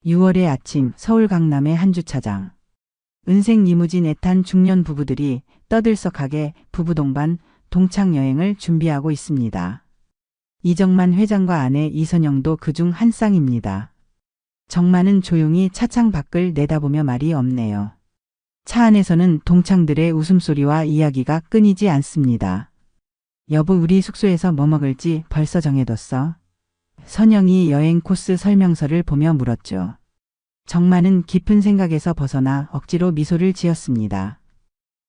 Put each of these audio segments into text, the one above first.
6월의 아침 서울 강남의 한 주차장. 은색 리무진에 탄 중년 부부들이 떠들썩하게 부부 동반 동창 여행을 준비하고 있습니다. 이정만 회장과 아내 이선영도 그중 한 쌍입니다. 정만은 조용히 차창 밖을 내다보며 말이 없네요. 차 안에서는 동창들의 웃음소리와 이야기가 끊이지 않습니다. 여보, 우리 숙소에서 뭐 먹을지 벌써 정해뒀어? 선영이 여행 코스 설명서를 보며 물었죠. 정만은 깊은 생각에서 벗어나 억지로 미소를 지었습니다.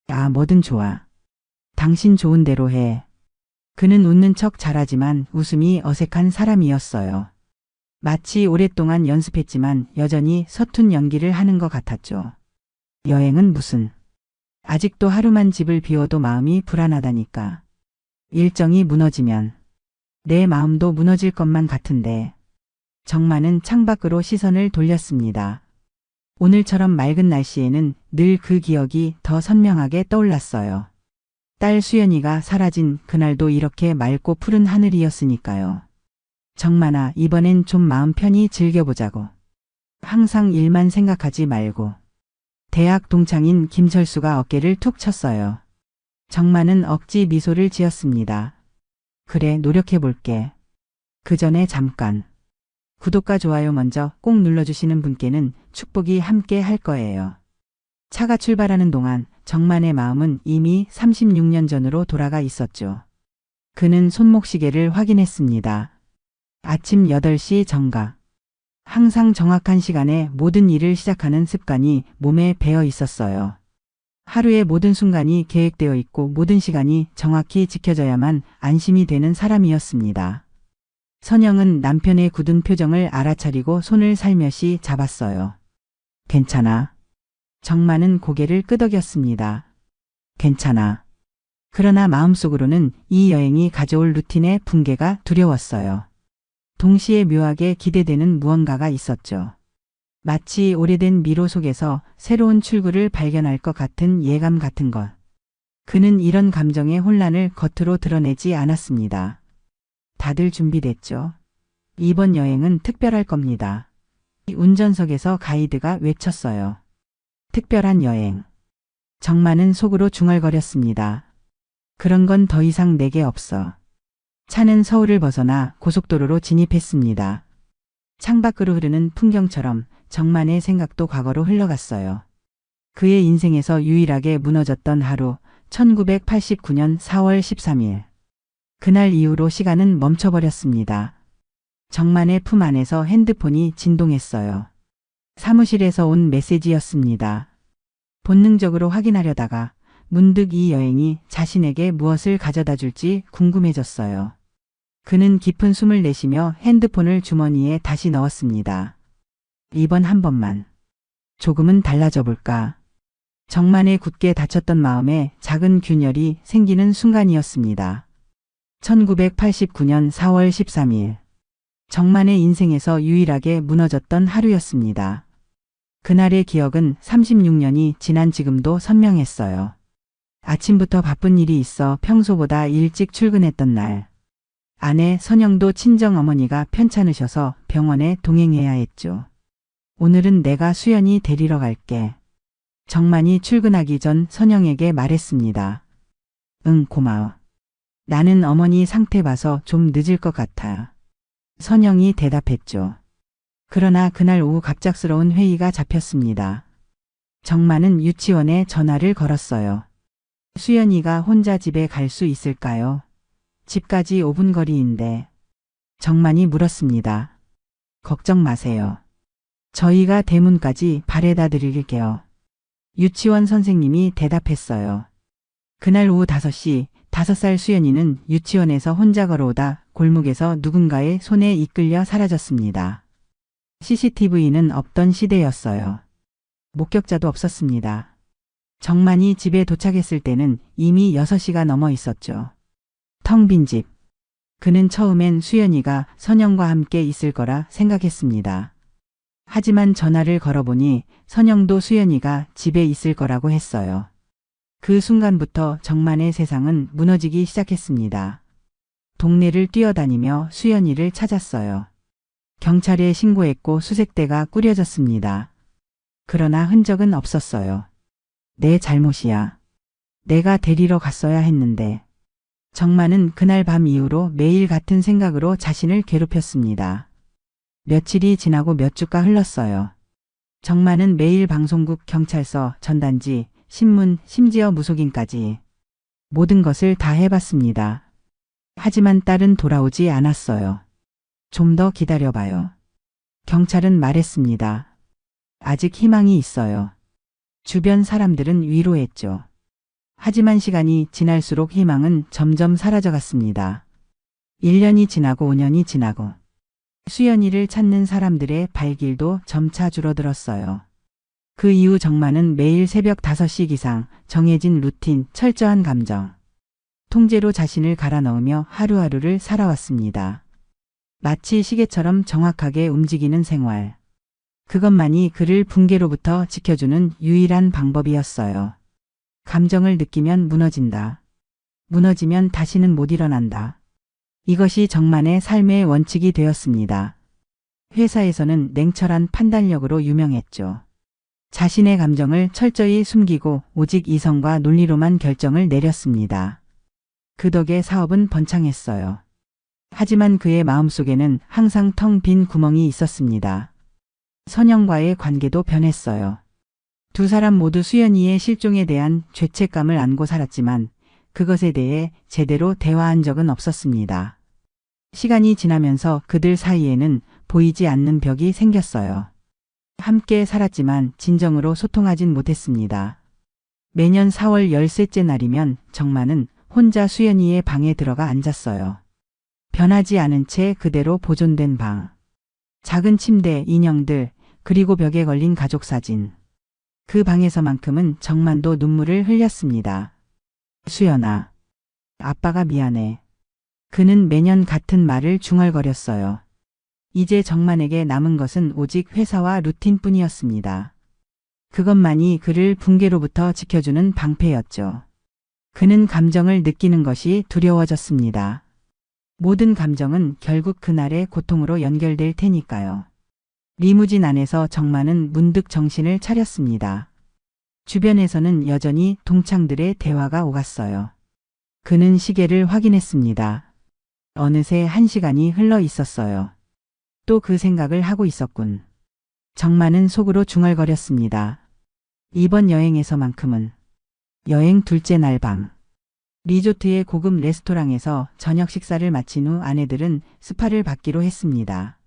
아, 뭐든 좋아. 당신 좋은 대로 해. 그는 웃는 척 잘하지만 웃음이 어색한 사람이었어요. 마치 오랫동안 연습했지만 여전히 서툰 연기를 하는 것 같았죠. 여행은 무슨. 아직도 하루만 집을 비워도 마음이 불안하다니까. 일정이 무너지면 내 마음도 무너질 것만 같은데. 정만은 창밖으로 시선을 돌렸습니다. 오늘처럼 맑은 날씨에는 늘 그 기억이 더 선명하게 떠올랐어요. 딸 수연이가 사라진 그날도 이렇게 맑고 푸른 하늘이었으니까요. 정만아, 이번엔 좀 마음 편히 즐겨보자고. 항상 일만 생각하지 말고. 대학 동창인 김철수가 어깨를 툭 쳤어요. 정만은 억지 미소를 지었습니다. 그래, 노력해볼게. 그 전에 잠깐. 구독과 좋아요 먼저 꼭 눌러주시는 분께는 축복이 함께 할 거예요. 차가 출발하는 동안 정만의 마음은 이미 36년 전으로 돌아가 있었죠. 그는 손목시계를 확인했습니다. 아침 8시 정각. 항상 정확한 시간에 모든 일을 시작하는 습관이 몸에 배어 있었어요. 하루의 모든 순간이 계획되어 있고 모든 시간이 정확히 지켜져야만 안심이 되는 사람이었습니다. 선영은 남편의 굳은 표정을 알아차리고 손을 살며시 잡았어요. 괜찮아. 정만은 고개를 끄덕였습니다. 괜찮아. 그러나 마음속으로는 이 여행이 가져올 루틴의 붕괴가 두려웠어요. 동시에 묘하게 기대되는 무언가가 있었죠. 마치 오래된 미로 속에서 새로운 출구를 발견할 것 같은 예감 같은 것. 그는 이런 감정의 혼란을 겉으로 드러내지 않았습니다. 다들 준비됐죠? 이번 여행은 특별할 겁니다. 운전석에서 가이드가 외쳤어요. 특별한 여행. 정만은 속으로 중얼거렸습니다. 그런 건 더 이상 내게 없어. 차는 서울을 벗어나 고속도로로 진입했습니다. 창밖으로 흐르는 풍경처럼 정만의 생각도 과거로 흘러갔어요. 그의 인생에서 유일하게 무너졌던 하루, 1989년 4월 13일. 그날 이후로 시간은 멈춰버렸습니다. 정만의 품 안에서 핸드폰이 진동했어요. 사무실에서 온 메시지였습니다. 본능적으로 확인하려다가 문득 이 여행이 자신에게 무엇을 가져다 줄지 궁금해졌어요. 그는 깊은 숨을 내쉬며 핸드폰을 주머니에 다시 넣었습니다. 이번 한 번만. 조금은 달라져 볼까. 정만의 굳게 닫혔던 마음에 작은 균열이 생기는 순간이었습니다. 1989년 4월 13일. 정만의 인생에서 유일하게 무너졌던 하루였습니다. 그날의 기억은 36년이 지난 지금도 선명했어요. 아침부터 바쁜 일이 있어 평소보다 일찍 출근했던 날. 아내 선영도 친정어머니가 편찮으셔서 병원에 동행해야 했죠. 오늘은 내가 수연이 데리러 갈게. 정만이 출근하기 전 선영에게 말했습니다. 응, 고마워. 나는 어머니 상태 봐서 좀 늦을 것 같아. 선영이 대답했죠. 그러나 그날 오후 갑작스러운 회의가 잡혔습니다. 정만은 유치원에 전화를 걸었어요. 수연이가 혼자 집에 갈 수 있을까요? 집까지 5분 거리인데. 정만이 물었습니다. 걱정 마세요. 저희가 대문까지 바래다 드릴게요. 유치원 선생님이 대답했어요. 그날 오후 5시, 5살 수연이는 유치원에서 혼자 걸어오다 골목에서 누군가의 손에 이끌려 사라졌습니다. CCTV는 없던 시대였어요. 목격자도 없었습니다. 정만이 집에 도착했을 때는 이미 6시가 넘어 있었죠. 텅 빈 집. 그는 처음엔 수연이가 선영과 함께 있을 거라 생각했습니다. 하지만 전화를 걸어보니 선영도 수연이가 집에 있을 거라고 했어요. 그 순간부터 정만의 세상은 무너지기 시작했습니다. 동네를 뛰어다니며 수연이를 찾았어요. 경찰에 신고했고 수색대가 꾸려졌습니다. 그러나 흔적은 없었어요. 내 잘못이야. 내가 데리러 갔어야 했는데. 정만은 그날 밤 이후로 매일 같은 생각으로 자신을 괴롭혔습니다. 며칠이 지나고 몇 주가 흘렀어요. 정만은 매일 방송국, 경찰서, 전단지, 신문, 심지어 무속인까지 모든 것을 다 해봤습니다. 하지만 딸은 돌아오지 않았어요. 좀 더 기다려봐요. 경찰은 말했습니다. 아직 희망이 있어요. 주변 사람들은 위로했죠. 하지만 시간이 지날수록 희망은 점점 사라져갔습니다. 1년이 지나고 5년이 지나고 수연이를 찾는 사람들의 발길도 점차 줄어들었어요. 그 이후 정만은 매일 새벽 5시 기상, 정해진 루틴, 철저한 감정 통제로 자신을 갈아 넣으며 하루하루를 살아왔습니다. 마치 시계처럼 정확하게 움직이는 생활. 그것만이 그를 붕괴로부터 지켜주는 유일한 방법이었어요. 감정을 느끼면 무너진다. 무너지면 다시는 못 일어난다. 이것이 정만의 삶의 원칙이 되었습니다. 회사에서는 냉철한 판단력으로 유명했죠. 자신의 감정을 철저히 숨기고 오직 이성과 논리로만 결정을 내렸습니다. 그 덕에 사업은 번창했어요. 하지만 그의 마음속에는 항상 텅 빈 구멍이 있었습니다. 선영과의 관계도 변했어요. 두 사람 모두 수연이의 실종에 대한 죄책감을 안고 살았지만 그것에 대해 제대로 대화한 적은 없었습니다. 시간이 지나면서 그들 사이에는 보이지 않는 벽이 생겼어요. 함께 살았지만 진정으로 소통하진 못했습니다. 매년 4월 13째 날이면 정만은 혼자 수연이의 방에 들어가 앉았어요. 변하지 않은 채 그대로 보존된 방. 작은 침대, 인형들, 그리고 벽에 걸린 가족 사진. 그 방에서만큼은 정만도 눈물을 흘렸습니다. 수연아, 아빠가 미안해. 그는 매년 같은 말을 중얼거렸어요. 이제 정만에게 남은 것은 오직 회사와 루틴뿐이었습니다. 그것만이 그를 붕괴로부터 지켜주는 방패였죠. 그는 감정을 느끼는 것이 두려워졌습니다. 모든 감정은 결국 그날의 고통으로 연결될 테니까요. 리무진 안에서 정만은 문득 정신을 차렸습니다. 주변에서는 여전히 동창들의 대화가 오갔어요. 그는 시계를 확인했습니다. 어느새 1시간이 흘러 있었어요. 또 그 생각을 하고 있었군. 정만은 속으로 중얼거렸습니다. 이번 여행에서만큼은. 여행 둘째 날 밤. 리조트의 고급 레스토랑에서 저녁 식사를 마친 후 아내들은 스파를 받기로 했습니다.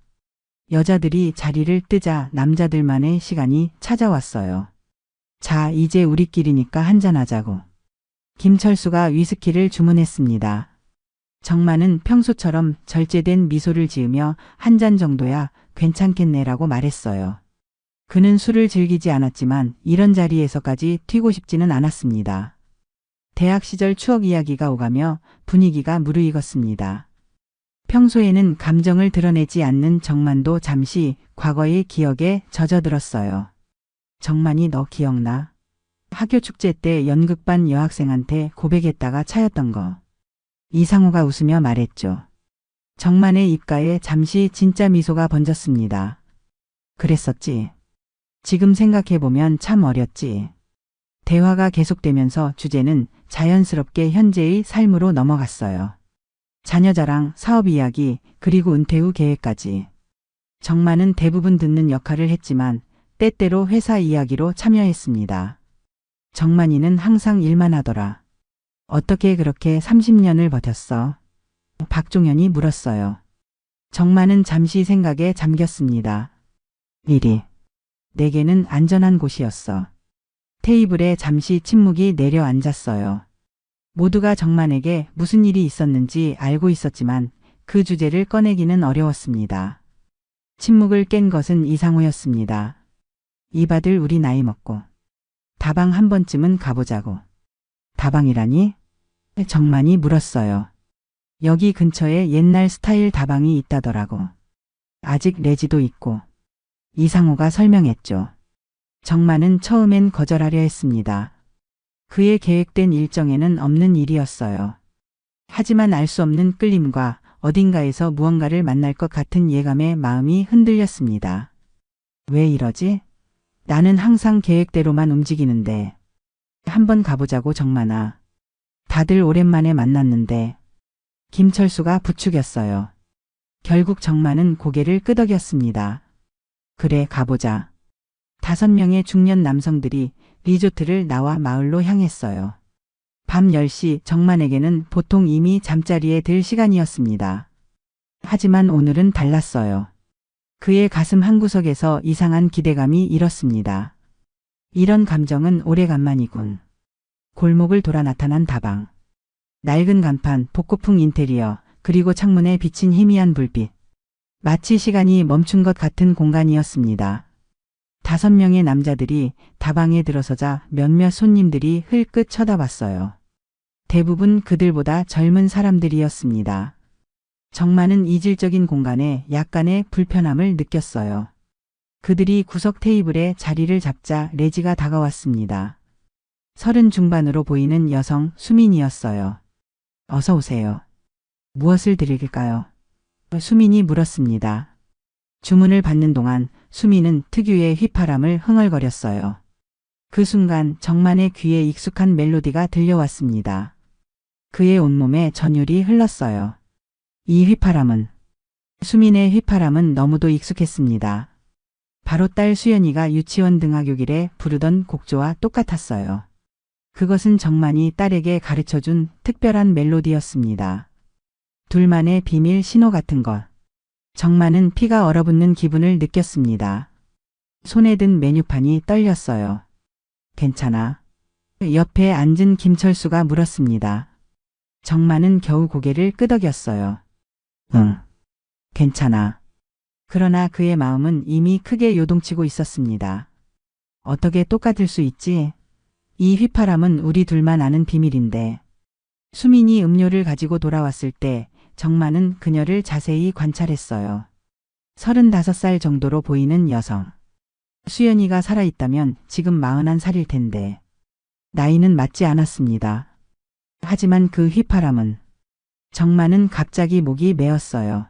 여자들이 자리를 뜨자 남자들만의 시간이 찾아왔어요. 자, 이제 우리끼리니까 한잔하자고. 김철수가 위스키를 주문했습니다. 정만은 평소처럼 절제된 미소를 지으며 한 잔 정도야 괜찮겠네라고 말했어요. 그는 술을 즐기지 않았지만 이런 자리에서까지 튀고 싶지는 않았습니다. 대학 시절 추억 이야기가 오가며 분위기가 무르익었습니다. 평소에는 감정을 드러내지 않는 정만도 잠시 과거의 기억에 젖어들었어요. 정만이 너 기억나? 학교 축제 때 연극반 여학생한테 고백했다가 차였던 거. 이상호가 웃으며 말했죠. 정만의 입가에 잠시 진짜 미소가 번졌습니다. 그랬었지. 지금 생각해보면 참 어렸지. 대화가 계속되면서 주제는 자연스럽게 현재의 삶으로 넘어갔어요. 자녀 자랑, 사업 이야기, 그리고 은퇴 후 계획까지. 정만은 대부분 듣는 역할을 했지만 때때로 회사 이야기로 참여했습니다. 정만이는 항상 일만 하더라. 어떻게 그렇게 30년을 버텼어? 박종현이 물었어요. 정만은 잠시 생각에 잠겼습니다. 일이. 내게는 안전한 곳이었어. 테이블에 잠시 침묵이 내려앉았어요. 모두가 정만에게 무슨 일이 있었는지 알고 있었지만 그 주제를 꺼내기는 어려웠습니다. 침묵을 깬 것은 이상호였습니다. 이바들 우리 나이 먹고 다방 한 번쯤은 가보자고. 다방이라니? 정만이 물었어요. 여기 근처에 옛날 스타일 다방이 있다더라고. 아직 레지도 있고. 이상호가 설명했죠. 정만은 처음엔 거절하려 했습니다. 그의 계획된 일정에는 없는 일이었어요. 하지만 알 수 없는 끌림과 어딘가에서 무언가를 만날 것 같은 예감에 마음이 흔들렸습니다. 왜 이러지? 나는 항상 계획대로만 움직이는데. 한번 가보자고 정만아. 다들 오랜만에 만났는데. 김철수가 부추겼어요. 결국 정만은 고개를 끄덕였습니다. 그래, 가보자. 5명의 중년 남성들이 리조트를 나와 마을로 향했어요. 밤 10시 정만에게는 보통 이미 잠자리에 들 시간이었습니다. 하지만 오늘은 달랐어요. 그의 가슴 한구석에서 이상한 기대감이 일었습니다. 이런 감정은 오래간만이군. 골목을 돌아 나타난 다방. 낡은 간판, 복고풍 인테리어, 그리고 창문에 비친 희미한 불빛. 마치 시간이 멈춘 것 같은 공간이었습니다. 5명의 남자들이 다방에 들어서자 몇몇 손님들이 흘끗 쳐다봤어요. 대부분 그들보다 젊은 사람들이었습니다. 정만은 이질적인 공간에 약간의 불편함을 느꼈어요. 그들이 구석 테이블에 자리를 잡자 레지가 다가왔습니다. 30 중반으로 보이는 여성 수민이었어요. 어서 오세요. 무엇을 드릴까요? 수민이 물었습니다. 주문을 받는 동안 수민은 특유의 휘파람을 흥얼거렸어요. 그 순간 정만의 귀에 익숙한 멜로디가 들려왔습니다. 그의 온몸에 전율이 흘렀어요. 이 휘파람은, 수민의 휘파람은 너무도 익숙했습니다. 바로 딸 수연이가 유치원 등하교길에 부르던 곡조와 똑같았어요. 그것은 정만이 딸에게 가르쳐준 특별한 멜로디였습니다. 둘만의 비밀 신호 같은 것. 정만은 피가 얼어붙는 기분을 느꼈습니다. 손에 든 메뉴판이 떨렸어요. 괜찮아? 옆에 앉은 김철수가 물었습니다. 정만은 겨우 고개를 끄덕였어요. 응, 괜찮아. 그러나 그의 마음은 이미 크게 요동치고 있었습니다. 어떻게 똑같을 수 있지? 이 휘파람은 우리 둘만 아는 비밀인데. 수민이 음료를 가지고 돌아왔을 때 정만은 그녀를 자세히 관찰했어요. 35살 정도로 보이는 여성. 수연이가 살아있다면 지금 41살일 텐데. 나이는 맞지 않았습니다. 하지만 그 휘파람은. 정만은 갑자기 목이 메었어요.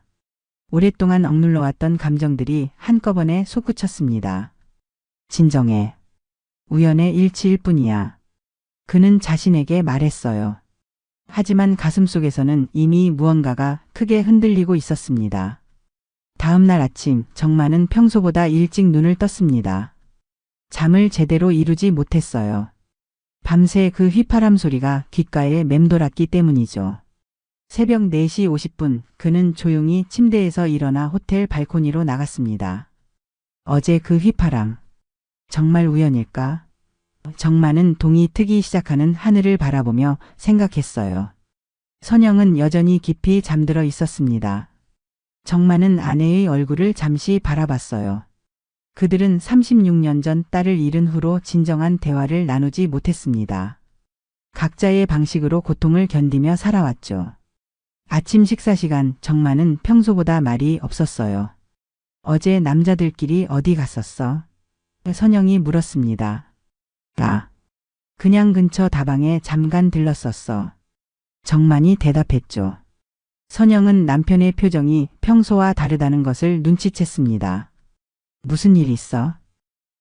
오랫동안 억눌러왔던 감정들이 한꺼번에 솟구쳤습니다. 진정해. 우연의 일치일 뿐이야. 그는 자신에게 말했어요. 하지만 가슴속에서는 이미 무언가가 크게 흔들리고 있었습니다. 다음 날 아침 정만은 평소보다 일찍 눈을 떴습니다. 잠을 제대로 이루지 못했어요. 밤새 그 휘파람 소리가 귓가에 맴돌았기 때문이죠. 새벽 4시 50분 그는 조용히 침대에서 일어나 호텔 발코니로 나갔습니다. 어제 그 휘파람. 정말 우연일까? 정만은 동이 트기 시작하는 하늘을 바라보며 생각했어요. 선영은 여전히 깊이 잠들어 있었습니다. 정만은 아내의 얼굴을 잠시 바라봤어요. 그들은 36년 전 딸을 잃은 후로 진정한 대화를 나누지 못했습니다. 각자의 방식으로 고통을 견디며 살아왔죠. 아침 식사 시간 정만은 평소보다 말이 없었어요. 어제 남자들끼리 어디 갔었어? 선영이 물었습니다. 그냥 근처 다방에 잠깐 들렀었어. 정만이 대답했죠. 선영은 남편의 표정이 평소와 다르다는 것을 눈치챘습니다. 무슨 일 있어?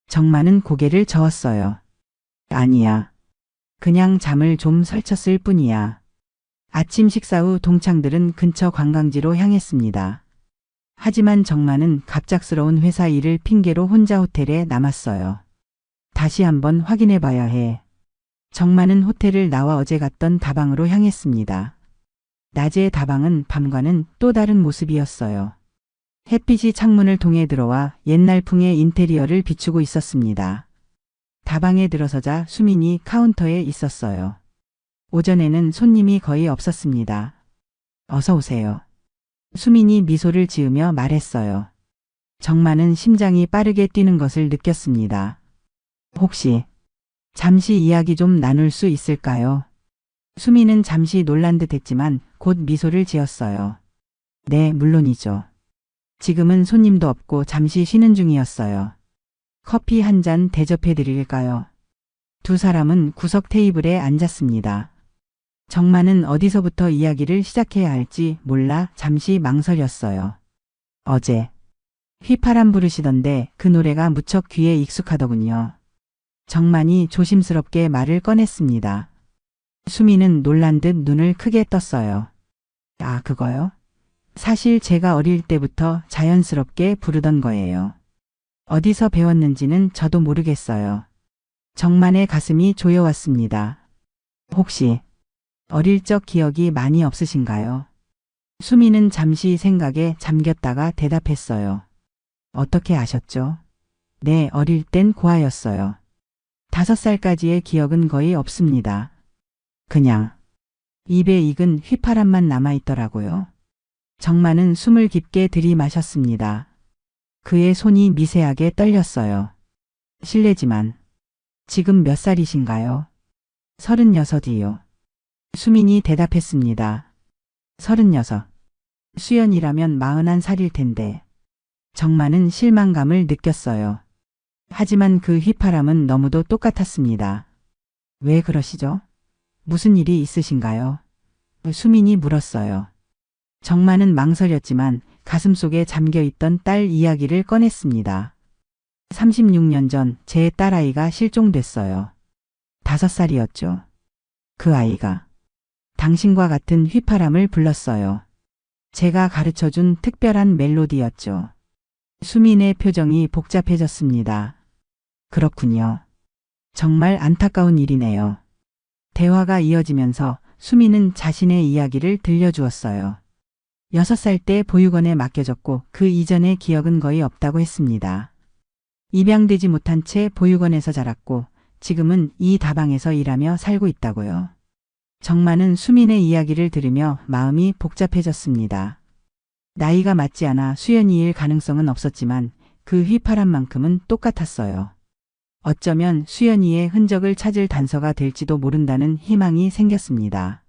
정만은 고개를 저었어요. 아니야. 그냥 잠을 좀 설쳤을 뿐이야. 아침 식사 후 동창들은 근처 관광지로 향했습니다. 하지만 정만은 갑작스러운 회사 일을 핑계로 혼자 호텔에 남았어요. 다시 한번 확인해 봐야 해. 정만은 호텔을 나와 어제 갔던 다방으로 향했습니다. 낮의 다방은 밤과는 또 다른 모습이었어요. 햇빛이 창문을 통해 들어와 옛날풍의 인테리어를 비추고 있었습니다. 다방에 들어서자 수민이 카운터에 있었어요. 오전에는 손님이 거의 없었습니다. 어서 오세요. 수민이 미소를 지으며 말했어요. 정만은 심장이 빠르게 뛰는 것을 느꼈습니다. 혹시 잠시 이야기 좀 나눌 수 있을까요? 수민은 잠시 놀란 듯 했지만 곧 미소를 지었어요. 네, 물론이죠. 지금은 손님도 없고 잠시 쉬는 중이었어요. 커피 한 잔 대접해 드릴까요? 두 사람은 구석 테이블에 앉았습니다. 정만은 어디서부터 이야기를 시작해야 할지 몰라 잠시 망설였어요. 어제 휘파람 부르시던데 그 노래가 무척 귀에 익숙하더군요. 정만이 조심스럽게 말을 꺼냈습니다. 수미는 놀란 듯 눈을 크게 떴어요. 아, 그거요? 사실 제가 어릴 때부터 자연스럽게 부르던 거예요. 어디서 배웠는지는 저도 모르겠어요. 정만의 가슴이 조여왔습니다. 혹시 어릴 적 기억이 많이 없으신가요? 수미는 잠시 생각에 잠겼다가 대답했어요. 어떻게 아셨죠? 네, 어릴 땐 고아였어요. 5살까지의 기억은 거의 없습니다. 그냥 입에 익은 휘파람만 남아있더라고요. 정만은 숨을 깊게 들이마셨습니다. 그의 손이 미세하게 떨렸어요. 실례지만 지금 몇 살이신가요? 36이요. 수민이 대답했습니다. 36. 수연이라면 41살일 텐데. 정만은 실망감을 느꼈어요. 하지만 그 휘파람은 너무도 똑같았습니다. 왜 그러시죠? 무슨 일이 있으신가요? 수민이 물었어요. 정만은 망설였지만 가슴속에 잠겨있던 딸 이야기를 꺼냈습니다. 36년 전 제 딸아이가 실종됐어요. 5살이었죠. 그 아이가 당신과 같은 휘파람을 불렀어요. 제가 가르쳐준 특별한 멜로디였죠. 수민의 표정이 복잡해졌습니다. 그렇군요. 정말 안타까운 일이네요. 대화가 이어지면서 수민은 자신의 이야기를 들려주었어요. 6살 때 보육원에 맡겨졌고 그 이전의 기억은 거의 없다고 했습니다. 입양되지 못한 채 보육원에서 자랐고 지금은 이 다방에서 일하며 살고 있다고요. 정만은 수민의 이야기를 들으며 마음이 복잡해졌습니다. 나이가 맞지 않아 수연이일 가능성은 없었지만 그 휘파람만큼은 똑같았어요. 어쩌면 수연이의 흔적을 찾을 단서가 될지도 모른다는 희망이 생겼습니다.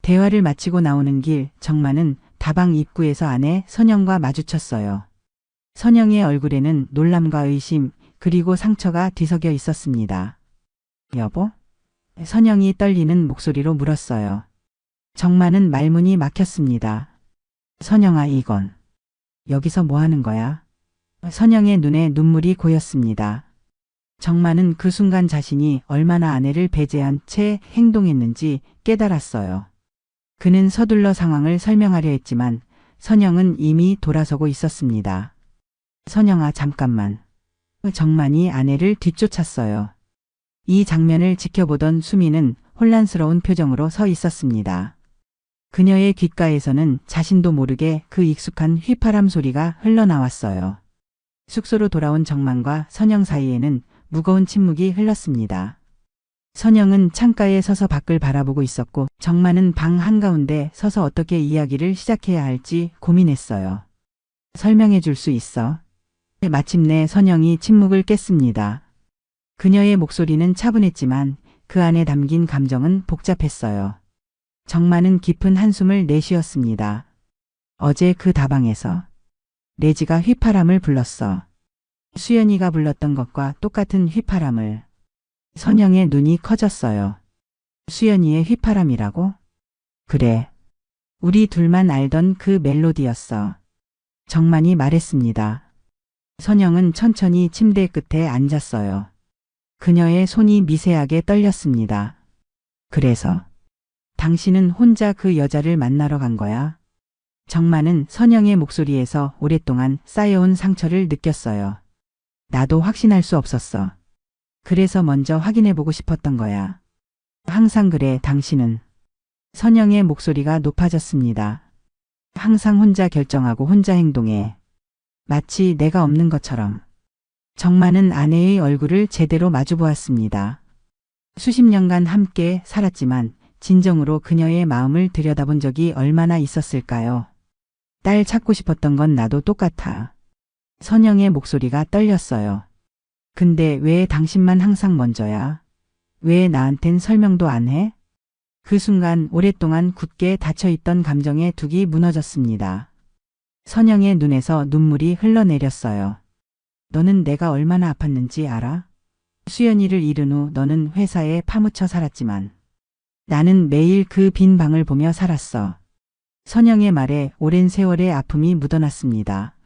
대화를 마치고 나오는 길 정만은 다방 입구에서 아내 선영과 마주쳤어요. 선영의 얼굴에는 놀람과 의심 그리고 상처가 뒤섞여 있었습니다. 여보? 선영이 떨리는 목소리로 물었어요. 정만은 말문이 막혔습니다. 선영아, 이건 여기서 뭐 하는 거야? 선영의 눈에 눈물이 고였습니다. 정만은 그 순간 자신이 얼마나 아내를 배제한 채 행동했는지 깨달았어요. 그는 서둘러 상황을 설명하려 했지만 선영은 이미 돌아서고 있었습니다. 선영아, 잠깐만. 정만이 아내를 뒤쫓았어요. 이 장면을 지켜보던 수미는 혼란스러운 표정으로 서 있었습니다. 그녀의 귓가에서는 자신도 모르게 그 익숙한 휘파람 소리가 흘러나왔어요. 숙소로 돌아온 정만과 선영 사이에는 무거운 침묵이 흘렀습니다. 선영은 창가에 서서 밖을 바라보고 있었고 정만은 방 한가운데 서서 어떻게 이야기를 시작해야 할지 고민했어요. 설명해 줄 수 있어? 마침내 선영이 침묵을 깼습니다. 그녀의 목소리는 차분했지만 그 안에 담긴 감정은 복잡했어요. 정만은 깊은 한숨을 내쉬었습니다. 어제 그 다방에서 레지가 휘파람을 불렀어. 수연이가 불렀던 것과 똑같은 휘파람을. 선영의 눈이 커졌어요. 수연이의 휘파람이라고? 그래. 우리 둘만 알던 그 멜로디였어. 정만이 말했습니다. 선영은 천천히 침대 끝에 앉았어요. 그녀의 손이 미세하게 떨렸습니다. 그래서 당신은 혼자 그 여자를 만나러 간 거야? 정만은 선영의 목소리에서 오랫동안 쌓여온 상처를 느꼈어요. 나도 확신할 수 없었어. 그래서 먼저 확인해보고 싶었던 거야. 항상 그래, 당신은. 선영의 목소리가 높아졌습니다. 항상 혼자 결정하고 혼자 행동해. 마치 내가 없는 것처럼. 정만은 아내의 얼굴을 제대로 마주보았습니다. 수십 년간 함께 살았지만 진정으로 그녀의 마음을 들여다본 적이 얼마나 있었을까요? 딸 찾고 싶었던 건 나도 똑같아. 선영의 목소리가 떨렸어요. 근데 왜 당신만 항상 먼저야? 왜 나한텐 설명도 안 해? 그 순간 오랫동안 굳게 닫혀있던 감정의 둑이 무너졌습니다. 선영의 눈에서 눈물이 흘러내렸어요. 너는 내가 얼마나 아팠는지 알아? 수연이를 잃은 후 너는 회사에 파묻혀 살았지만 나는 매일 그 빈 방을 보며 살았어. 선영의 말에 오랜 세월의 아픔이 묻어났습니다.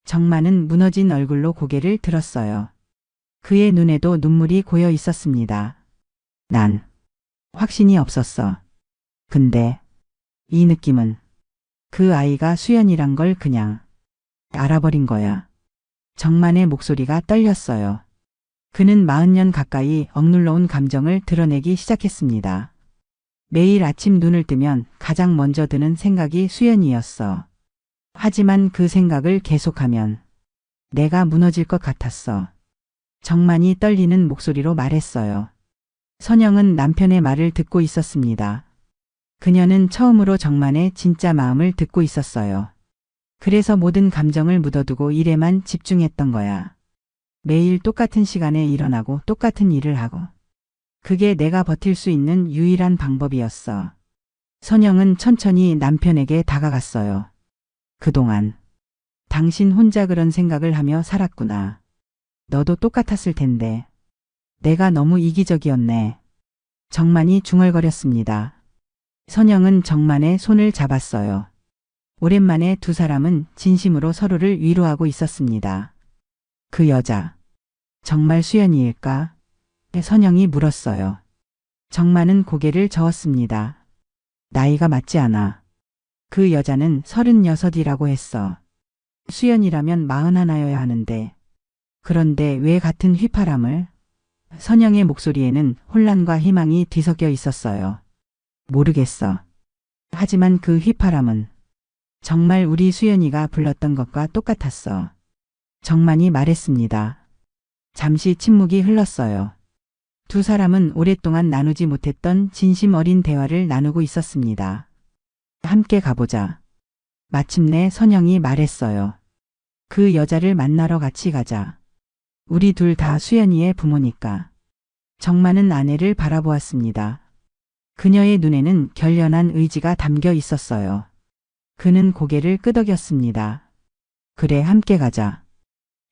정만은 무너진 얼굴로 고개를 들었어요. 그의 눈에도 눈물이 고여 있었습니다. 난 확신이 없었어. 근데 이 느낌은 그 아이가 수연이란 걸 그냥 알아버린 거야. 정만의 목소리가 떨렸어요. 그는 40년 가까이 억눌러온 감정을 드러내기 시작했습니다. 매일 아침 눈을 뜨면 가장 먼저 드는 생각이 수연이었어. 하지만 그 생각을 계속하면 내가 무너질 것 같았어. 정만이 떨리는 목소리로 말했어요. 선영은 남편의 말을 듣고 있었습니다. 그녀는 처음으로 정만의 진짜 마음을 듣고 있었어요. 그래서 모든 감정을 묻어두고 일에만 집중했던 거야. 매일 똑같은 시간에 일어나고 똑같은 일을 하고. 그게 내가 버틸 수 있는 유일한 방법이었어. 선영은 천천히 남편에게 다가갔어요. 그동안 당신 혼자 그런 생각을 하며 살았구나. 너도 똑같았을 텐데. 내가 너무 이기적이었네. 정만이 중얼거렸습니다. 선영은 정만의 손을 잡았어요. 오랜만에 두 사람은 진심으로 서로를 위로하고 있었습니다. 그 여자, 정말 수연이일까? 선영이 물었어요. 정만은 고개를 저었습니다. 나이가 맞지 않아. 그 여자는 36이라고 했어. 수연이라면 41여야 하는데. 그런데 왜 같은 휘파람을? 선영의 목소리에는 혼란과 희망이 뒤섞여 있었어요. 모르겠어. 하지만 그 휘파람은 정말 우리 수연이가 불렀던 것과 똑같았어. 정만이 말했습니다. 잠시 침묵이 흘렀어요. 두 사람은 오랫동안 나누지 못했던 진심 어린 대화를 나누고 있었습니다. 함께 가보자. 마침내 선영이 말했어요. 그 여자를 만나러 같이 가자. 우리 둘 다 수연이의 부모니까. 정만은 아내를 바라보았습니다. 그녀의 눈에는 결연한 의지가 담겨 있었어요. 그는 고개를 끄덕였습니다. 그래, 함께 가자.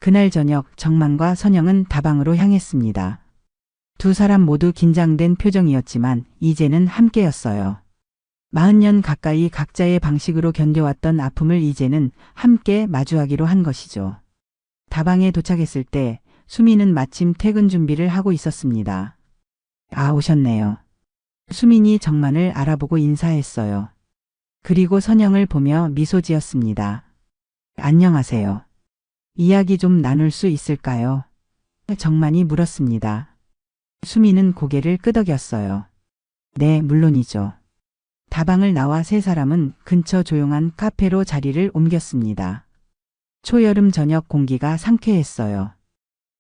그날 저녁 정만과 선영은 다방으로 향했습니다. 두 사람 모두 긴장된 표정이었지만 이제는 함께였어요. 40년 가까이 각자의 방식으로 견뎌왔던 아픔을 이제는 함께 마주하기로 한 것이죠. 다방에 도착했을 때 수민은 마침 퇴근 준비를 하고 있었습니다. 아, 오셨네요. 수민이 정만을 알아보고 인사했어요. 그리고 선영을 보며 미소 지었습니다. 안녕하세요. 이야기 좀 나눌 수 있을까요? 정만이 물었습니다. 수민은 고개를 끄덕였어요. 네, 물론이죠. 다방을 나와 세 사람은 근처 조용한 카페로 자리를 옮겼습니다. 초여름 저녁 공기가 상쾌했어요.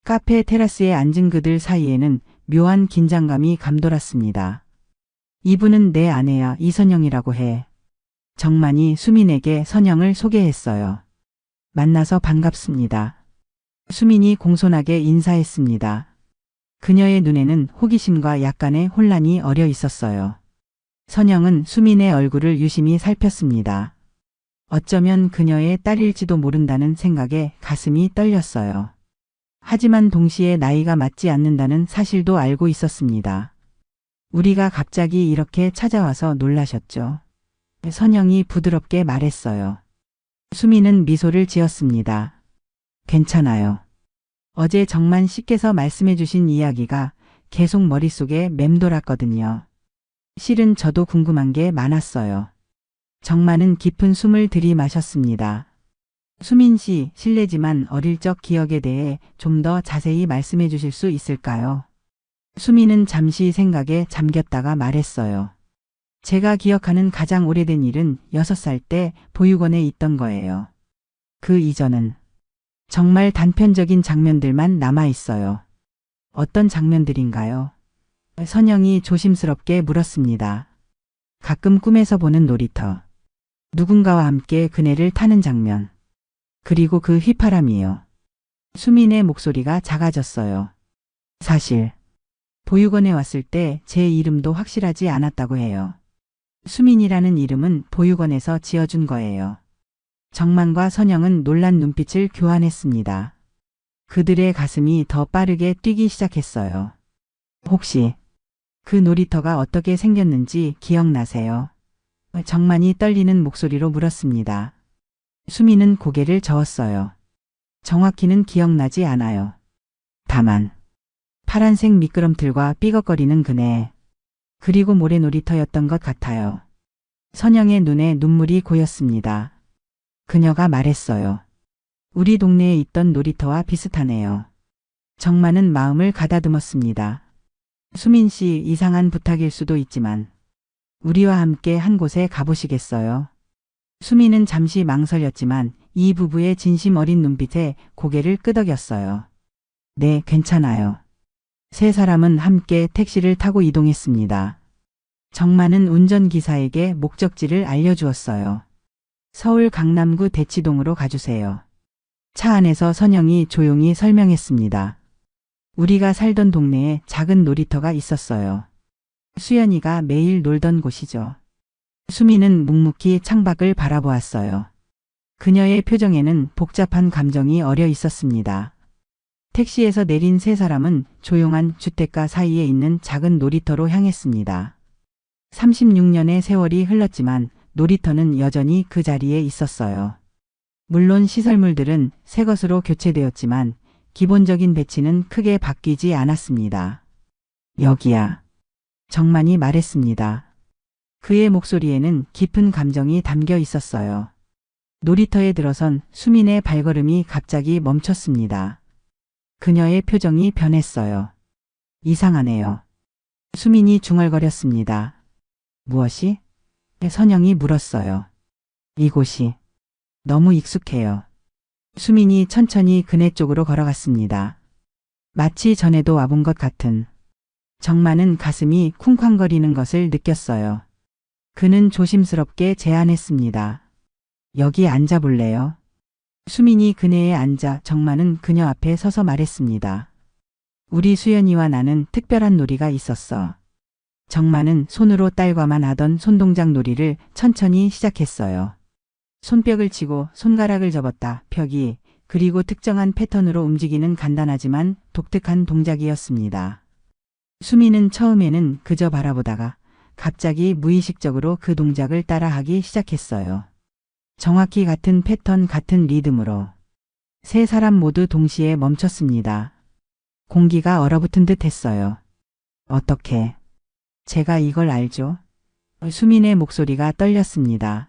카페 테라스에 앉은 그들 사이에는 묘한 긴장감이 감돌았습니다. 이분은 내 아내야, 이선영이라고 해. 정만이 수민에게 선영을 소개했어요. 만나서 반갑습니다. 수민이 공손하게 인사했습니다. 그녀의 눈에는 호기심과 약간의 혼란이 어려 있었어요. 선영은 수민의 얼굴을 유심히 살폈습니다. 어쩌면 그녀의 딸일지도 모른다는 생각에 가슴이 떨렸어요. 하지만 동시에 나이가 맞지 않는다는 사실도 알고 있었습니다. 우리가 갑자기 이렇게 찾아와서 놀라셨죠? 선영이 부드럽게 말했어요. 수민은 미소를 지었습니다. 괜찮아요. 어제 정만 씨께서 말씀해 주신 이야기가 계속 머릿속에 맴돌았거든요. 실은 저도 궁금한 게 많았어요. 정만은 깊은 숨을 들이마셨습니다. 수민 씨, 실례지만 어릴 적 기억에 대해 좀 더 자세히 말씀해 주실 수 있을까요? 수민은 잠시 생각에 잠겼다가 말했어요. 제가 기억하는 가장 오래된 일은 6살 때 보육원에 있던 거예요. 그 이전은 정말 단편적인 장면들만 남아 있어요. 어떤 장면들인가요? 선영이 조심스럽게 물었습니다. 가끔 꿈에서 보는 놀이터. 누군가와 함께 그네를 타는 장면. 그리고 그 휘파람이요. 수민의 목소리가 작아졌어요. 사실 보육원에 왔을 때 제 이름도 확실하지 않았다고 해요. 수민이라는 이름은 보육원에서 지어준 거예요. 정만과 선영은 놀란 눈빛을 교환했습니다. 그들의 가슴이 더 빠르게 뛰기 시작했어요. 혹시 그 놀이터가 어떻게 생겼는지 기억나세요? 정만이 떨리는 목소리로 물었습니다. 수미는 고개를 저었어요. 정확히는 기억나지 않아요. 다만 파란색 미끄럼틀과 삐걱거리는 그네, 그리고 모래놀이터였던 것 같아요. 선영의 눈에 눈물이 고였습니다. 그녀가 말했어요. 우리 동네에 있던 놀이터와 비슷하네요. 정만은 마음을 가다듬었습니다. 수민 씨, 이상한 부탁일 수도 있지만 우리와 함께 한 곳에 가보시겠어요? 수민은 잠시 망설였지만 이 부부의 진심 어린 눈빛에 고개를 끄덕였어요. 네, 괜찮아요. 세 사람은 함께 택시를 타고 이동했습니다. 정만은 운전기사에게 목적지를 알려주었어요. 서울 강남구 대치동으로 가주세요. 차 안에서 선영이 조용히 설명했습니다. 우리가 살던 동네에 작은 놀이터가 있었어요. 수연이가 매일 놀던 곳이죠. 수미는 묵묵히 창밖을 바라보았어요. 그녀의 표정에는 복잡한 감정이 어려 있었습니다. 택시에서 내린 세 사람은 조용한 주택가 사이에 있는 작은 놀이터로 향했습니다. 36년의 세월이 흘렀지만 놀이터는 여전히 그 자리에 있었어요. 물론 시설물들은 새 것으로 교체되었지만 기본적인 배치는 크게 바뀌지 않았습니다. 여기야. 정만이 말했습니다. 그의 목소리에는 깊은 감정이 담겨 있었어요. 놀이터에 들어선 수민의 발걸음이 갑자기 멈췄습니다. 그녀의 표정이 변했어요. 이상하네요. 수민이 중얼거렸습니다. 무엇이? 선영이 물었어요. 이곳이 너무 익숙해요. 수민이 천천히 그네 쪽으로 걸어갔습니다. 마치 전에도 와본 것 같은. 정만은 가슴이 쿵쾅거리는 것을 느꼈어요. 그는 조심스럽게 제안했습니다. 여기 앉아볼래요? 수민이 그네에 앉아 정만은 그녀 앞에 서서 말했습니다. 우리 수연이와 나는 특별한 놀이가 있었어. 정만은 손으로 딸과만 하던 손동작 놀이를 천천히 시작했어요. 손뼉을 치고 손가락을 접었다 펴기, 그리고 특정한 패턴으로 움직이는 간단하지만 독특한 동작이었습니다. 수미는 처음에는 그저 바라보다가 갑자기 무의식적으로 그 동작을 따라하기 시작했어요. 정확히 같은 패턴, 같은 리듬으로. 세 사람 모두 동시에 멈췄습니다. 공기가 얼어붙은 듯 했어요. 어떻게? 제가 이걸 알죠? 수민의 목소리가 떨렸습니다.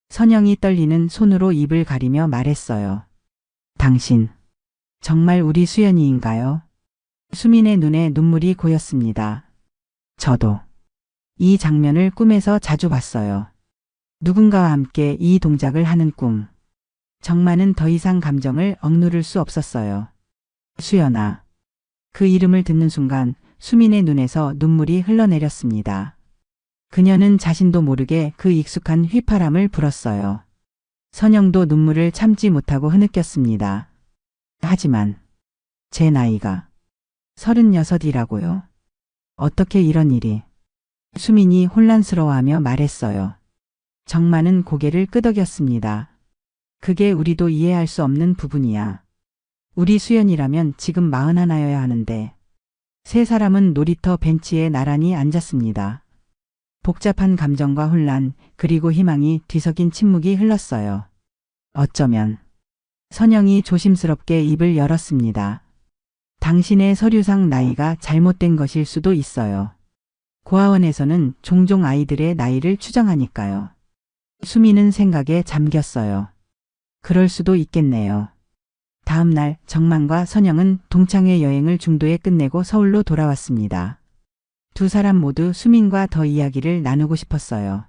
선영이 떨리는 손으로 입을 가리며 말했어요. 당신, 정말 우리 수연이인가요? 수민의 눈에 눈물이 고였습니다. 저도 이 장면을 꿈에서 자주 봤어요. 누군가와 함께 이 동작을 하는 꿈. 정만은 더 이상 감정을 억누를 수 없었어요. 수연아. 그 이름을 듣는 순간 수민의 눈에서 눈물이 흘러내렸습니다. 그녀는 자신도 모르게 그 익숙한 휘파람을 불었어요. 선영도 눈물을 참지 못하고 흐느꼈습니다. 하지만 제 나이가 36이라고요. 어떻게 이런 일이? 수민이 혼란스러워하며 말했어요. 정만은 고개를 끄덕였습니다. 그게 우리도 이해할 수 없는 부분이야. 우리 수연이라면 지금 41여야 하는데. 세 사람은 놀이터 벤치에 나란히 앉았습니다. 복잡한 감정과 혼란, 그리고 희망이 뒤섞인 침묵이 흘렀어요. 어쩌면 선영이 조심스럽게 입을 열었습니다. 당신의 서류상 나이가 잘못된 것일 수도 있어요. 고아원에서는 종종 아이들의 나이를 추정하니까요. 수미는 생각에 잠겼어요. 그럴 수도 있겠네요. 다음 날 정만과 선영은 동창회 여행을 중도에 끝내고 서울로 돌아왔습니다. 두 사람 모두 수민과 더 이야기를 나누고 싶었어요.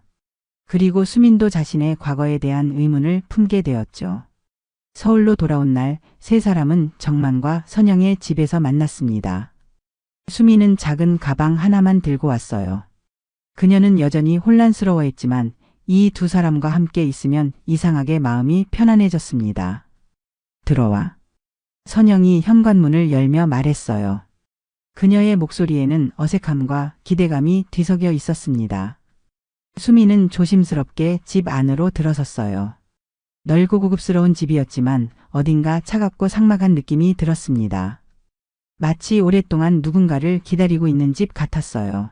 그리고 수민도 자신의 과거에 대한 의문을 품게 되었죠. 서울로 돌아온 날 세 사람은 정만과 선영의 집에서 만났습니다. 수민은 작은 가방 하나만 들고 왔어요. 그녀는 여전히 혼란스러워했지만 이 두 사람과 함께 있으면 이상하게 마음이 편안해졌습니다. 들어와. 선영이 현관문을 열며 말했어요. 그녀의 목소리에는 어색함과 기대감이 뒤섞여 있었습니다. 수미는 조심스럽게 집 안으로 들어섰어요. 넓고 고급스러운 집이었지만 어딘가 차갑고 삭막한 느낌이 들었습니다. 마치 오랫동안 누군가를 기다리고 있는 집 같았어요.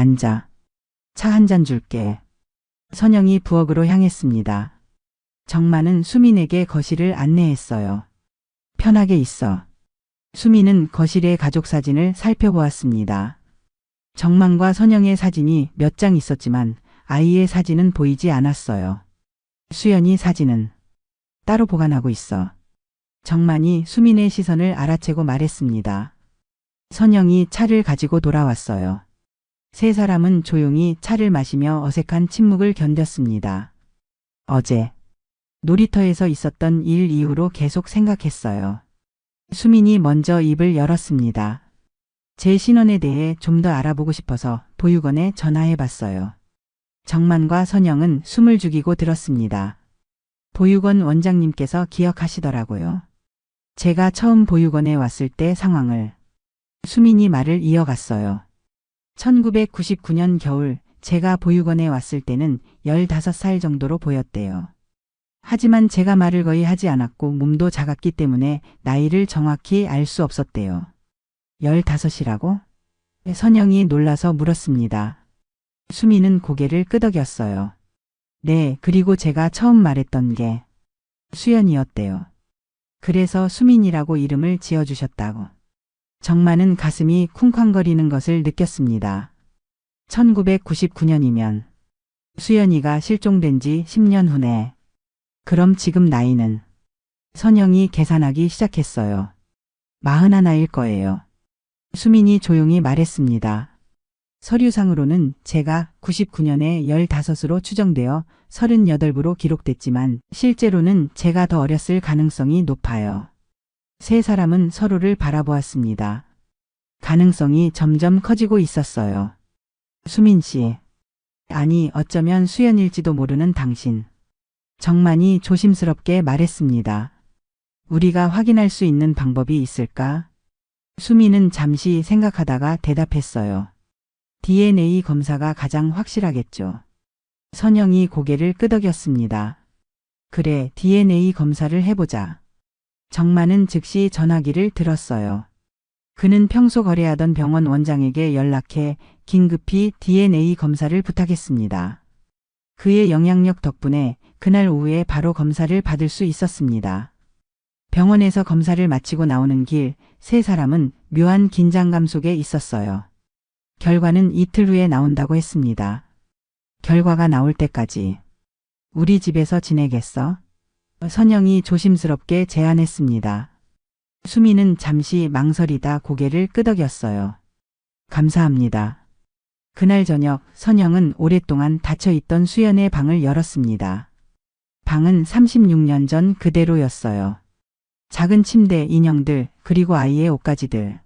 앉아. 차 한 잔 줄게. 선영이 부엌으로 향했습니다. 정만은 수민에게 거실을 안내했어요. 편하게 있어. 수민은 거실의 가족 사진을 살펴보았습니다. 정만과 선영의 사진이 몇 장 있었지만 아이의 사진은 보이지 않았어요. 수연이 사진은 따로 보관하고 있어. 정만이 수민의 시선을 알아채고 말했습니다. 선영이 차를 가지고 돌아왔어요. 세 사람은 조용히 차를 마시며 어색한 침묵을 견뎠습니다. 어제 놀이터에서 있었던 일 이후로 계속 생각했어요. 수민이 먼저 입을 열었습니다. 제 신원에 대해 좀 더 알아보고 싶어서 보육원에 전화해봤어요. 정만과 선영은 숨을 죽이고 들었습니다. 보육원 원장님께서 기억하시더라고요. 제가 처음 보육원에 왔을 때 상황을. 수민이 말을 이어갔어요. 1999년 겨울 제가 보육원에 왔을 때는 15살 정도로 보였대요. 하지만 제가 말을 거의 하지 않았고 몸도 작았기 때문에 나이를 정확히 알 수 없었대요. 15이라고? 선영이 놀라서 물었습니다. 수민은 고개를 끄덕였어요. 네, 그리고 제가 처음 말했던 게 수연이었대요. 그래서 수민이라고 이름을 지어주셨다고. 정만은 가슴이 쿵쾅거리는 것을 느꼈습니다. 1999년이면 수연이가 실종된 지 10년 후네. 그럼 지금 나이는? 선영이 계산하기 시작했어요. 41일 거예요. 수민이 조용히 말했습니다. 서류상으로는 제가 99년에 15으로 추정되어 38부로 기록됐지만 실제로는 제가 더 어렸을 가능성이 높아요. 세 사람은 서로를 바라보았습니다. 가능성이 점점 커지고 있었어요. 수민 씨. 아니, 어쩌면 수연일지도 모르는 당신. 정만이 조심스럽게 말했습니다. 우리가 확인할 수 있는 방법이 있을까? 수민은 잠시 생각하다가 대답했어요. DNA 검사가 가장 확실하겠죠. 선영이 고개를 끄덕였습니다. 그래, DNA 검사를 해보자. 정만은 즉시 전화기를 들었어요. 그는 평소 거래하던 병원 원장에게 연락해 긴급히 DNA 검사를 부탁했습니다. 그의 영향력 덕분에 그날 오후에 바로 검사를 받을 수 있었습니다. 병원에서 검사를 마치고 나오는 길, 세 사람은 묘한 긴장감 속에 있었어요. 결과는 이틀 후에 나온다고 했습니다. 결과가 나올 때까지 우리 집에서 지내겠어? 선영이 조심스럽게 제안했습니다. 수민은 잠시 망설이다 고개를 끄덕였어요. 감사합니다. 그날 저녁 선영은 오랫동안 닫혀있던 수연의 방을 열었습니다. 방은 36년 전 그대로였어요. 작은 침대, 인형들, 그리고 아이의 옷가지들.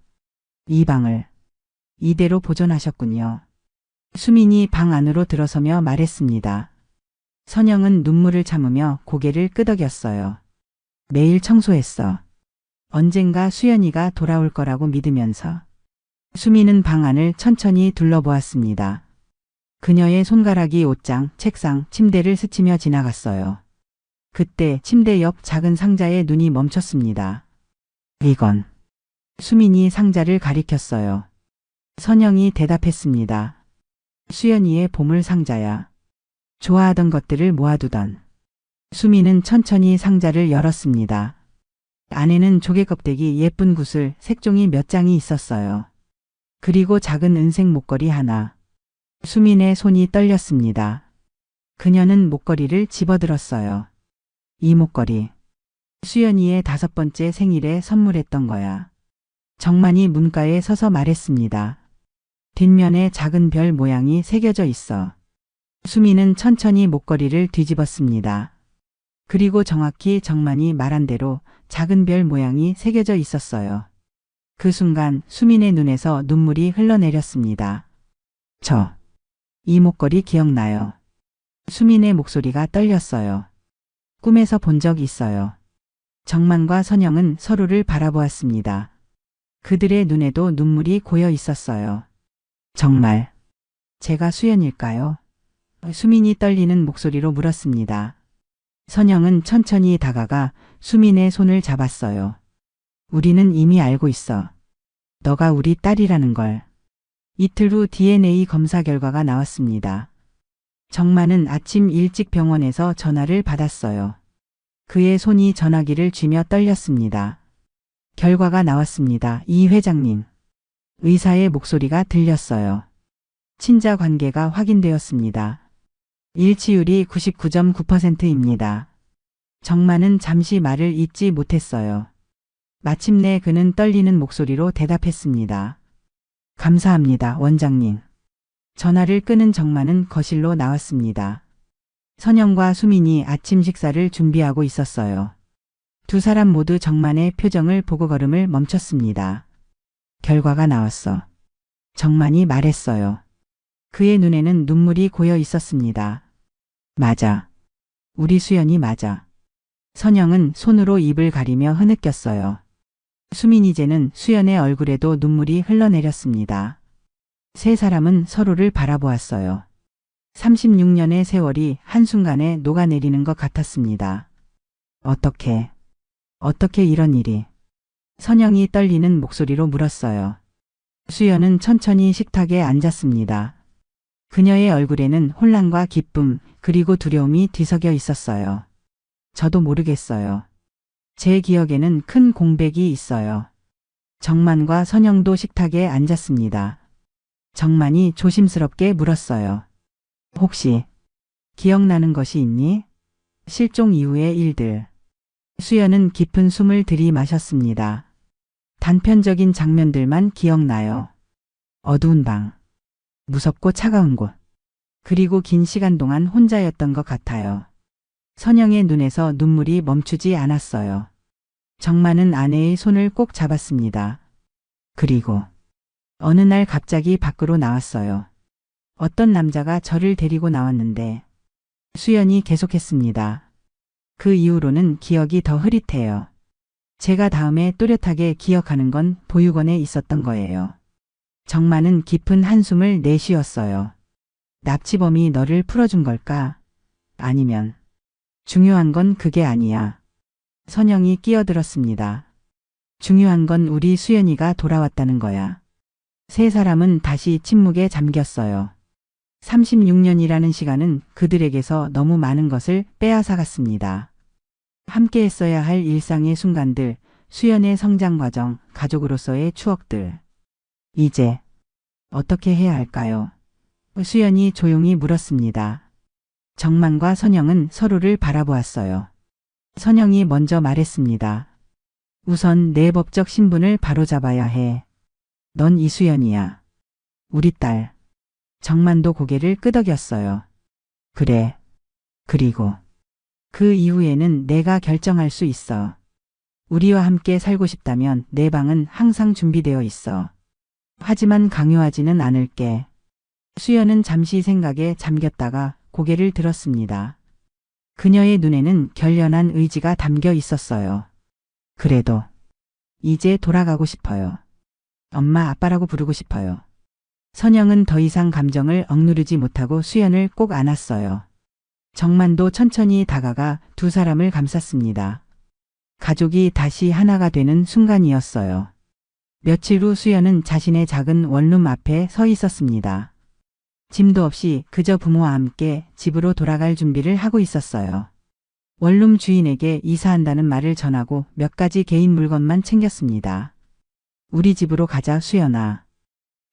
이 방을 이대로 보존하셨군요. 수민이 방 안으로 들어서며 말했습니다. 선영은 눈물을 참으며 고개를 끄덕였어요. 매일 청소했어. 언젠가 수연이가 돌아올 거라고 믿으면서. 수민은 방 안을 천천히 둘러보았습니다. 그녀의 손가락이 옷장, 책상, 침대를 스치며 지나갔어요. 그때 침대 옆 작은 상자에 눈이 멈췄습니다. 이건. 수민이 상자를 가리켰어요. 선영이 대답했습니다. 수연이의 보물 상자야. 좋아하던 것들을 모아두던. 수민은 천천히 상자를 열었습니다. 안에는 조개껍데기, 예쁜 구슬, 색종이 몇 장이 있었어요. 그리고 작은 은색 목걸이 하나. 수민의 손이 떨렸습니다. 그녀는 목걸이를 집어들었어요. 이 목걸이. 수연이의 5번째 생일에 선물했던 거야. 정만이 문가에 서서 말했습니다. 뒷면에 작은 별 모양이 새겨져 있어. 수민은 천천히 목걸이를 뒤집었습니다. 그리고 정확히 정만이 말한 대로 작은 별 모양이 새겨져 있었어요. 그 순간 수민의 눈에서 눈물이 흘러내렸습니다. 이 목걸이 기억나요. 수민의 목소리가 떨렸어요. 꿈에서 본 적 있어요. 정만과 선영은 서로를 바라보았습니다. 그들의 눈에도 눈물이 고여 있었어요. 정말 제가 수연일까요? 수민이 떨리는 목소리로 물었습니다. 선영은 천천히 다가가 수민의 손을 잡았어요. 우리는 이미 알고 있어. 너가 우리 딸이라는 걸. 이틀 후 DNA 검사 결과가 나왔습니다. 정만은 아침 일찍 병원에서 전화를 받았어요. 그의 손이 전화기를 쥐며 떨렸습니다. 결과가 나왔습니다. 이 회장님. 의사의 목소리가 들렸어요. 친자 관계가 확인되었습니다. 일치율이 99.9%입니다. 정만은 잠시 말을 잇지 못했어요. 마침내 그는 떨리는 목소리로 대답했습니다. 감사합니다, 원장님. 전화를 끄는 정만은 거실로 나왔습니다. 선영과 수민이 아침 식사를 준비하고 있었어요. 두 사람 모두 정만의 표정을 보고 걸음을 멈췄습니다. 결과가 나왔어. 정만이 말했어요. 그의 눈에는 눈물이 고여 있었습니다. 맞아. 우리 수연이 맞아. 선영은 손으로 입을 가리며 흐느꼈어요. 수민이제는 수연의 얼굴에도 눈물이 흘러내렸습니다. 세 사람은 서로를 바라보았어요. 36년의 세월이 한순간에 녹아내리는 것 같았습니다. 어떻게 이런 일이? 선영이 떨리는 목소리로 물었어요. 수연은 천천히 식탁에 앉았습니다. 그녀의 얼굴에는 혼란과 기쁨, 그리고 두려움이 뒤섞여 있었어요. 저도 모르겠어요. 제 기억에는 큰 공백이 있어요. 정만과 선영도 식탁에 앉았습니다. 정만이 조심스럽게 물었어요. 혹시 기억나는 것이 있니? 실종 이후의 일들. 수연은 깊은 숨을 들이마셨습니다. 단편적인 장면들만 기억나요. 어두운 방, 무섭고 차가운 곳, 그리고 긴 시간 동안 혼자였던 것 같아요. 선영의 눈에서 눈물이 멈추지 않았어요. 정만은 아내의 손을 꼭 잡았습니다. 그리고 어느 날 갑자기 밖으로 나왔어요. 어떤 남자가 저를 데리고 나왔는데 수연이 계속했습니다. 그 이후로는 기억이 더 흐릿해요. 제가 다음에 또렷하게 기억하는 건 보육원에 있었던 거예요. 정만은 깊은 한숨을 내쉬었어요. 납치범이 너를 풀어준 걸까? 아니면 중요한 건 그게 아니야. 선영이 끼어들었습니다. 중요한 건 우리 수연이가 돌아왔다는 거야. 세 사람은 다시 침묵에 잠겼어요. 36년이라는 시간은 그들에게서 너무 많은 것을 빼앗아갔습니다. 함께 했어야 할 일상의 순간들, 수연의 성장 과정, 가족으로서의 추억들. 이제 어떻게 해야 할까요? 수연이 조용히 물었습니다. 정만과 선영은 서로를 바라보았어요. 선영이 먼저 말했습니다. 우선 내 법적 신분을 바로잡아야 해. 넌 이수연이야. 우리 딸. 정만도 고개를 끄덕였어요. 그래. 그리고 그 이후에는 내가 결정할 수 있어. 우리와 함께 살고 싶다면 내 방은 항상 준비되어 있어. 하지만 강요하지는 않을게. 수연은 잠시 생각에 잠겼다가 고개를 들었습니다. 그녀의 눈에는 결연한 의지가 담겨 있었어요. 그래도 이제 돌아가고 싶어요. 엄마 아빠라고 부르고 싶어요. 선영은 더 이상 감정을 억누르지 못하고 수연을 꼭 안았어요. 정만도 천천히 다가가 두 사람을 감쌌습니다. 가족이 다시 하나가 되는 순간이었어요. 며칠 후 수연은 자신의 작은 원룸 앞에 서 있었습니다. 짐도 없이 그저 부모와 함께 집으로 돌아갈 준비를 하고 있었어요. 원룸 주인에게 이사한다는 말을 전하고 몇 가지 개인 물건만 챙겼습니다. 우리 집으로 가자, 수연아.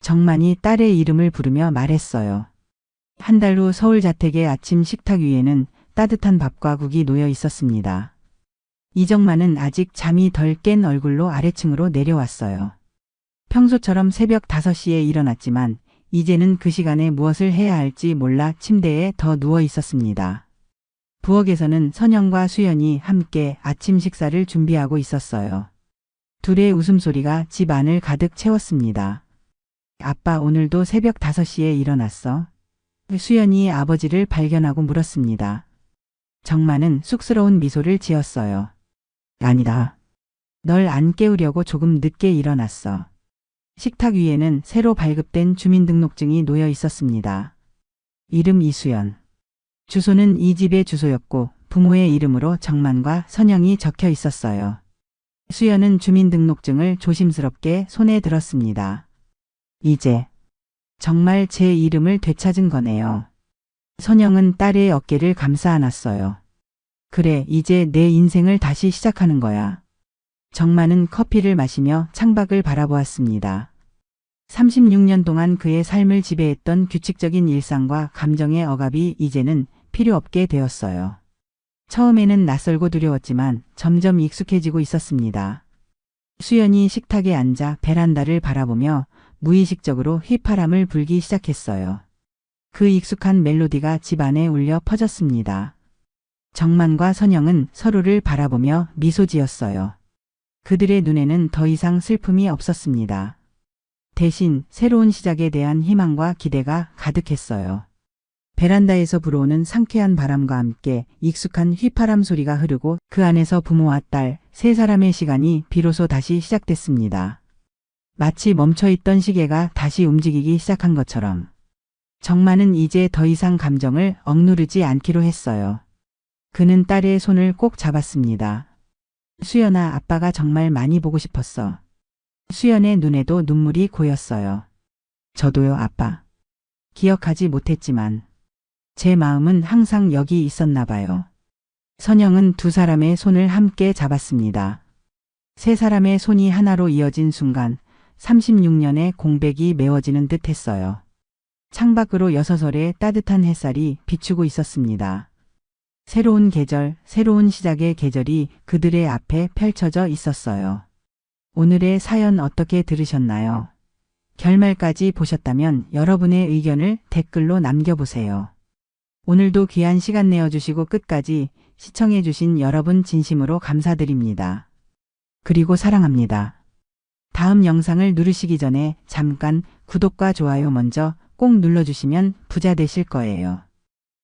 정만이 딸의 이름을 부르며 말했어요. 한 달 후 서울 자택의 아침 식탁 위에는 따뜻한 밥과 국이 놓여 있었습니다. 이정만은 아직 잠이 덜 깬 얼굴로 아래층으로 내려왔어요. 평소처럼 새벽 5시에 일어났지만 이제는 그 시간에 무엇을 해야 할지 몰라 침대에 더 누워 있었습니다. 부엌에서는 선영과 수연이 함께 아침 식사를 준비하고 있었어요. 둘의 웃음소리가 집 안을 가득 채웠습니다. 아빠 오늘도 새벽 5시에 일어났어? 수연이 아버지를 발견하고 물었습니다. 정만은 쑥스러운 미소를 지었어요. 아니다. 널 안 깨우려고 조금 늦게 일어났어. 식탁 위에는 새로 발급된 주민등록증이 놓여 있었습니다. 이름 이수연. 주소는 이 집의 주소였고 부모의 이름으로 정만과 선영이 적혀 있었어요. 수연은 주민등록증을 조심스럽게 손에 들었습니다. 이제 정말 제 이름을 되찾은 거네요. 선영은 딸의 어깨를 감싸 안았어요. 그래, 이제 내 인생을 다시 시작하는 거야. 정마는 커피를 마시며 창밖을 바라보았습니다. 36년 동안 그의 삶을 지배했던 규칙적인 일상과 감정의 억압이 이제는 필요 없게 되었어요. 처음에는 낯설고 두려웠지만 점점 익숙해지고 있었습니다. 수연이 식탁에 앉아 베란다를 바라보며 무의식적으로 휘파람을 불기 시작했어요. 그 익숙한 멜로디가 집안에 울려 퍼졌습니다. 정만과 선영은 서로를 바라보며 미소 지었어요. 그들의 눈에는 더 이상 슬픔이 없었습니다. 대신 새로운 시작에 대한 희망과 기대가 가득했어요. 베란다에서 불어오는 상쾌한 바람과 함께 익숙한 휘파람 소리가 흐르고 그 안에서 부모와 딸, 세 사람의 시간이 비로소 다시 시작됐습니다. 마치 멈춰있던 시계가 다시 움직이기 시작한 것처럼. 정마는 이제 더 이상 감정을 억누르지 않기로 했어요. 그는 딸의 손을 꼭 잡았습니다. 수연아, 아빠가 정말 많이 보고 싶었어. 수연의 눈에도 눈물이 고였어요. 저도요, 아빠. 기억하지 못했지만 제 마음은 항상 여기 있었나 봐요. 선영은 두 사람의 손을 함께 잡았습니다. 세 사람의 손이 하나로 이어진 순간 36년의 공백이 메워지는 듯 했어요. 창밖으로 여서설의 따뜻한 햇살이 비추고 있었습니다. 새로운 계절, 새로운 시작의 계절이 그들의 앞에 펼쳐져 있었어요. 오늘의 사연 어떻게 들으셨나요? 결말까지 보셨다면 여러분의 의견을 댓글로 남겨보세요. 오늘도 귀한 시간 내어주시고 끝까지 시청해주신 여러분 진심으로 감사드립니다. 그리고 사랑합니다. 다음 영상을 누르시기 전에 잠깐 구독과 좋아요 먼저 꼭 눌러주시면 부자 되실 거예요.